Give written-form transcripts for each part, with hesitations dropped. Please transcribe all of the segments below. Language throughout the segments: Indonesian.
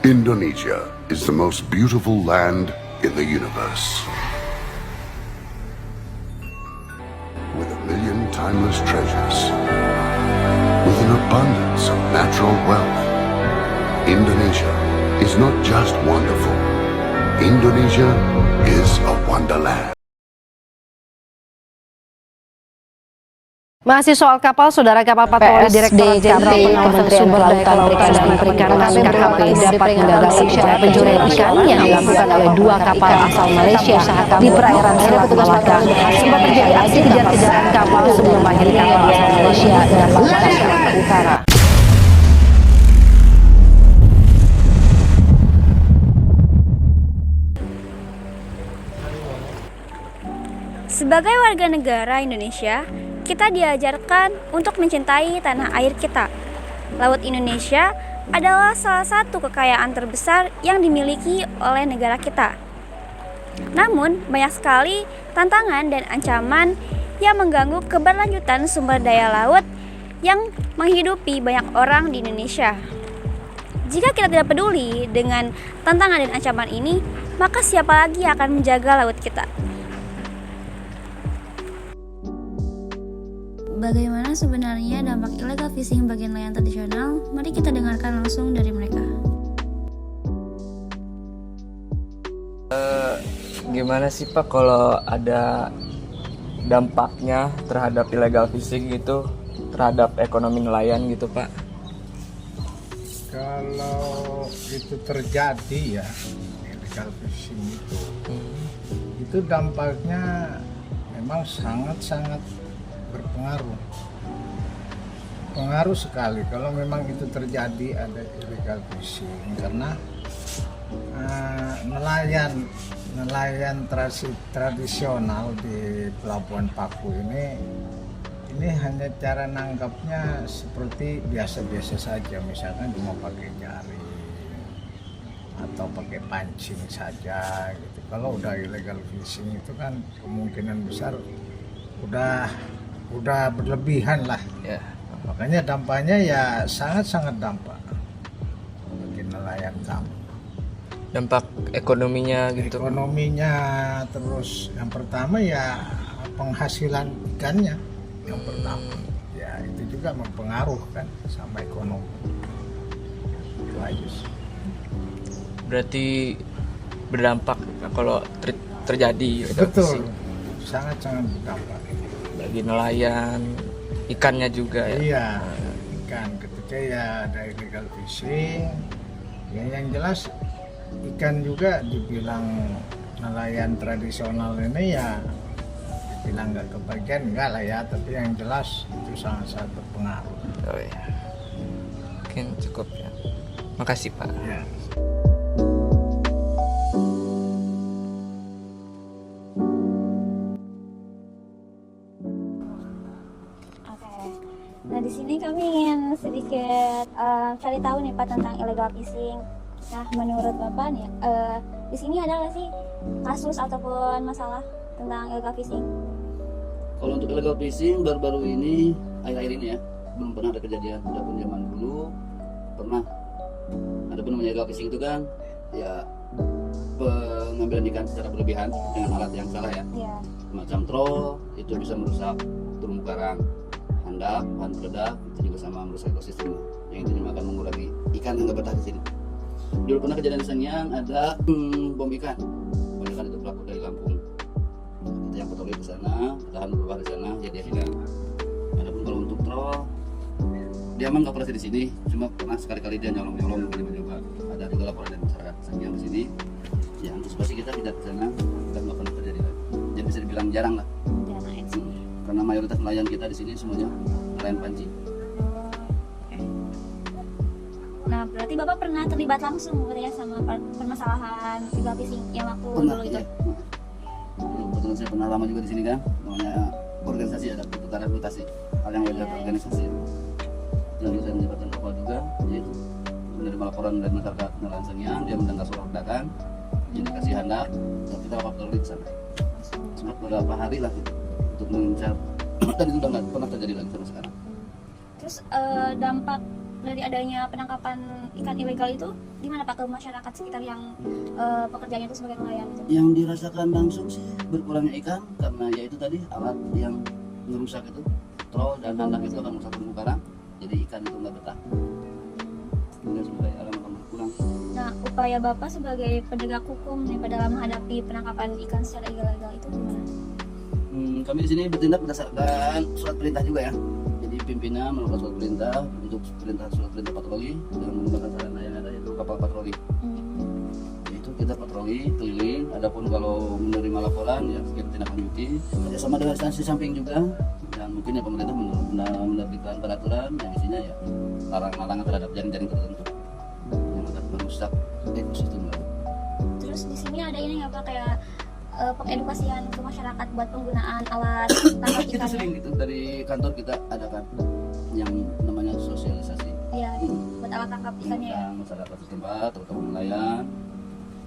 Indonesia is the most beautiful land in the universe. With a million timeless treasures, with an abundance of natural wealth, Indonesia is not just wonderful. Indonesia is a wonderland. Masih soal kapal, saudara kapal patroli Direktorat Jenderal Pengawasan Sumber Daya Kelautan dan Perikanan (KKP) dapat menggagalkan upaya pencurian ikan yang dilakukan oleh dua kapal asal Malaysia di perairan Selat Malaka. Sempat terjadi aksi kejar-kejaran kapal sebelum akhirnya kapal asal Malaysia dapat masuk ke utara. Sebagai warga negara Indonesia, kita diajarkan untuk mencintai tanah air kita. Laut Indonesia adalah salah satu kekayaan terbesar yang dimiliki oleh negara kita. Namun, banyak sekali tantangan dan ancaman yang mengganggu keberlanjutan sumber daya laut yang menghidupi banyak orang di Indonesia. Jika kita tidak peduli dengan tantangan dan ancaman ini, maka siapa lagi yang akan menjaga laut kita? Bagaimana sebenarnya dampak illegal fishing bagi nelayan tradisional? Mari kita dengarkan langsung dari mereka. Gimana sih Pak kalau ada dampaknya terhadap illegal fishing gitu terhadap ekonomi nelayan gitu Pak? Kalau itu terjadi ya illegal fishing itu dampaknya memang sangat pengaruh sekali kalau memang itu terjadi ada illegal fishing, karena nelayan tradisional di Pelabuhan Paku ini hanya cara nangkapnya seperti biasa-biasa saja, misalkan cuma pakai jaring atau pakai pancing saja gitu. Kalau udah illegal fishing itu kan kemungkinan besar udah berlebihan lah ya. Makanya dampaknya ya sangat dampak bagi nelayan kami. Dampak ekonominya gitu. Ekonominya terus yang pertama ya penghasilan ikannya yang pertama. Ya itu juga mempengaruhi sama ekonomi. Itu aja sih. Berarti berdampak kalau terjadi illegal betul fishing. Sangat berdampak Bagi nelayan, ikannya juga ya? Iya, ikan ketika ya ada illegal fishing ya, yang jelas ikan juga dibilang nelayan tradisional ini ya dibilang nggak kebagian enggak lah ya, tapi yang jelas itu sangat berpengaruh. Oh ya, mungkin cukup ya. Makasih Pak. Ya. Nah, di sini kami ingin sedikit cari tahu nih Pak tentang illegal fishing. Nah, menurut Bapak nih, di sini ada nggak sih kasus ataupun masalah tentang illegal fishing? Kalau untuk illegal fishing baru-baru ini, akhir-akhir ini ya, belum pernah ada kejadian. Adapun zaman dulu pernah. Adapun namanya illegal fishing itu kan, ya pengambilan ikan secara berlebihan dengan alat yang salah ya. Macam troll itu bisa merusak terumbu karang. Handap, bahan peledak itu juga sama merusak ekosistem yang intinya akan mengurangi ikan yang nggak betah di sini. Dulu pernah kejadian di Sanyang ada bom ikan itu pelaku dari Lampung. Kita yang patroli ke sana, tahan beberapa di sana, jadi hilang. Adapun kalau untuk troll, dia emang nggak pernah di sini, cuma pernah sekali-kali dia nyolong mencoba. Ada juga laporan dari masyarakat Sanyang di sini. Ya antisipasi kita tidak ke sana, dan nggak pernah terjadi lagi. Jadi bisa dibilang jarang lah. Karena mayoritas nelayan kita di sini semuanya nelayan pancing. Nah, berarti Bapak pernah terlibat langsung ya sama permasalahan illegal fishing yang waktu dulu itu? Ya. Kebetulan saya pernah lama juga di sini kan, namanya organisasi, ada pertukaran rotasi, hal yang wajar organisasi. Dan saya menjabatkan kapal juga, yaitu menerima laporan dari masyarakat nelayan Sanyang, dia mendengar suara ledakan, jadi dikasih handap, tapi kita kapal terlalu di sana. Cuma beberapa hari lah gitu, untuk mengincar, dan itu udah nggak pernah terjadi lagi sampai sekarang. Terus dampak dari adanya penangkapan ikan ilegal itu gimana Pak ke masyarakat sekitar yang pekerjaannya itu sebagai nelayan gitu? Yang dirasakan langsung sih berkurangnya ikan karena ya itu tadi alat yang merusak itu, troll dan handang itu akan merusak terumbu karang, jadi ikan itu nggak betah. Kemudian sumber alam akan berkurang. Nah, upaya Bapak sebagai penegak hukum nih dalam menghadapi penangkapan ikan secara ilegal itu gimana? Kami di sini bertindak berdasarkan surat perintah juga ya. Jadi pimpinan melakukan surat perintah untuk surat perintah patroli dengan menggunakan sarana yang ada yaitu kapal patroli. Itu kita patroli keliling. Adapun kalau menerima laporan ya kita tindak lanjuti. Kerjasama dengan instansi samping juga dan mungkin ya pemerintah menerbitkan peraturan yang isinya ya larangan terhadap jaring-jaring tertentu yang akan merusak ekosistem laut. Terus di sini ada ini nggak Pak kayak pengedukasian ke masyarakat buat penggunaan alat tangkap Kita ikan? sering gitu dari kantor kita adakan yang namanya sosialisasi. Iya, buat alat tangkap ikannya ya. Tentang masyarakat setempat, terutama nelayan,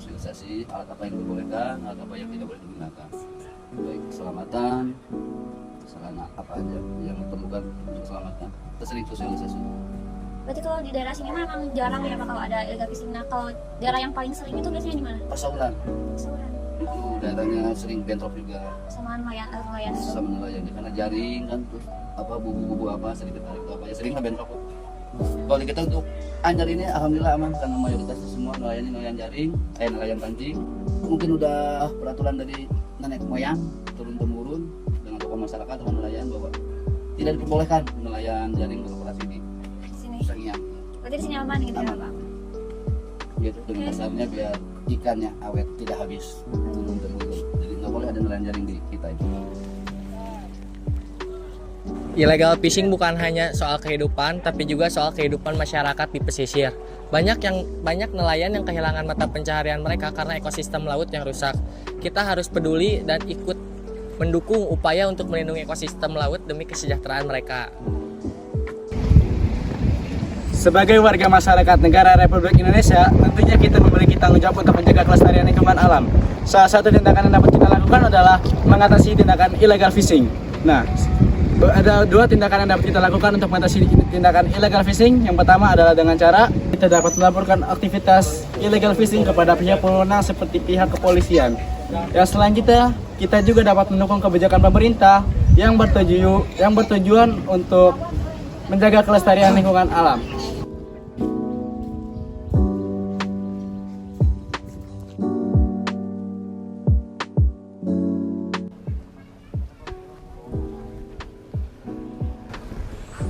sosialisasi alat apa yang dibolehkan, alat apa yang tidak boleh digunakan, baik keselamatan, sarana apa aja yang diperlukan untuk keselamatan. Kita sering sosialisasi. Berarti kalau di daerah sini memang jarang ya Pak kalau ada illegal fishing. Nah, kalau daerah yang paling sering itu biasanya di mana? Pasauran Sauran. itu daerahnya sering bentrok juga Sama nelayan itu. sama nelayan karena jaring kan terus apa bubu-bubu apa sedikit tarik apa ya sering lah bentrok. Kalau di kita untuk Anjar ini alhamdulillah aman karena mayoritas semua nelayan ini nelayan jaring, nelayan pancing. Mungkin udah peraturan dari nenek moyang turun temurun dengan tokoh masyarakat atau nelayan bahwa tidak diperbolehkan nelayan jaring beroperasi di Sini. Sangiang. Berarti di sini aman gitu ya Aman. Pak? Gitu dengan dasarnya biar ikannya awet tidak habis turun temurun. Jadi nggak boleh ada nelayan jaring di kita itu. Illegal fishing bukan hanya soal kehidupan, tapi juga soal kehidupan masyarakat di pesisir. Banyak nelayan yang kehilangan mata pencaharian mereka karena ekosistem laut yang rusak. Kita harus peduli dan ikut mendukung upaya untuk melindungi ekosistem laut demi kesejahteraan mereka. Sebagai warga masyarakat negara Republik Indonesia, tentunya kita memiliki tanggung jawab untuk menjaga kelestarian lingkungan alam. Salah satu tindakan yang dapat kita lakukan adalah mengatasi tindakan illegal fishing. Nah, ada dua tindakan yang dapat kita lakukan untuk mengatasi tindakan illegal fishing. Yang pertama adalah dengan cara kita dapat melaporkan aktivitas illegal fishing kepada pihak berwenang seperti pihak kepolisian. Yang selanjutnya, kita juga dapat mendukung kebijakan pemerintah yang bertujuan untuk menjaga kelestarian lingkungan alam.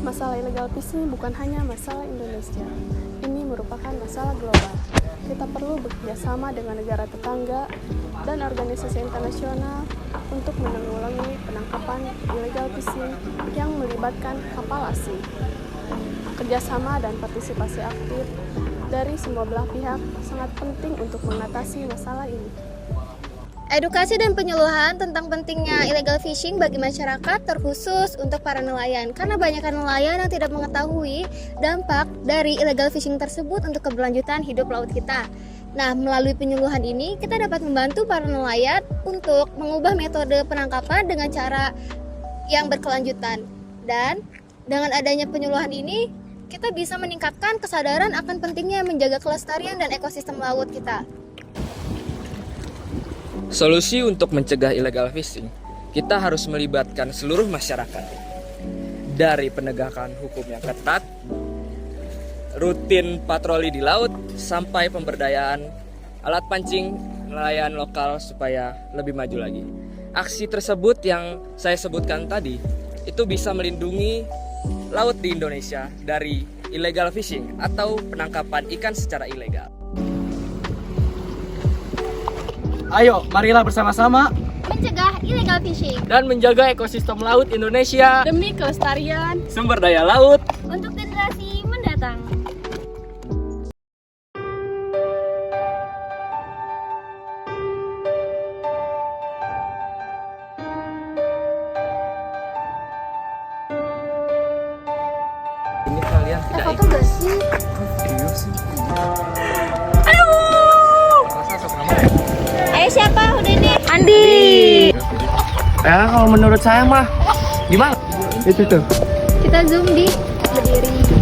Masalah illegal fishing bukan hanya masalah Indonesia, ini merupakan masalah global. Kita perlu bekerjasama dengan negara tetangga dan organisasi internasional untuk menanggulangi penangkapan illegal fishing yang melibatkan kapal asing. Kerjasama dan partisipasi aktif dari semua belah pihak sangat penting untuk mengatasi masalah ini. Edukasi dan penyuluhan tentang pentingnya illegal fishing bagi masyarakat terkhusus untuk para nelayan karena banyak nelayan yang tidak mengetahui dampak dari illegal fishing tersebut untuk keberlanjutan hidup laut kita. Nah, melalui penyuluhan ini kita dapat membantu para nelayan untuk mengubah metode penangkapan dengan cara yang berkelanjutan. Dan dengan adanya penyuluhan ini kita bisa meningkatkan kesadaran akan pentingnya menjaga kelestarian dan ekosistem laut kita. Solusi untuk mencegah illegal fishing, kita harus melibatkan seluruh masyarakat. Dari penegakan hukum yang ketat, rutin patroli di laut, sampai pemberdayaan alat pancing nelayan lokal supaya lebih maju lagi. Aksi tersebut yang saya sebutkan tadi, itu bisa melindungi laut di Indonesia dari illegal fishing atau penangkapan ikan secara ilegal. Ayo, marilah bersama-sama Mencegah illegal fishing Dan menjaga ekosistem laut Indonesia Demi kelestarian sumber daya laut Untuk generasi mendatang. ini kalian tidak foto gak sih? Ayo siapa udah nih? Andi. Ya kalau menurut saya mah gimana? itu tuh. Kita zoom di berdiri.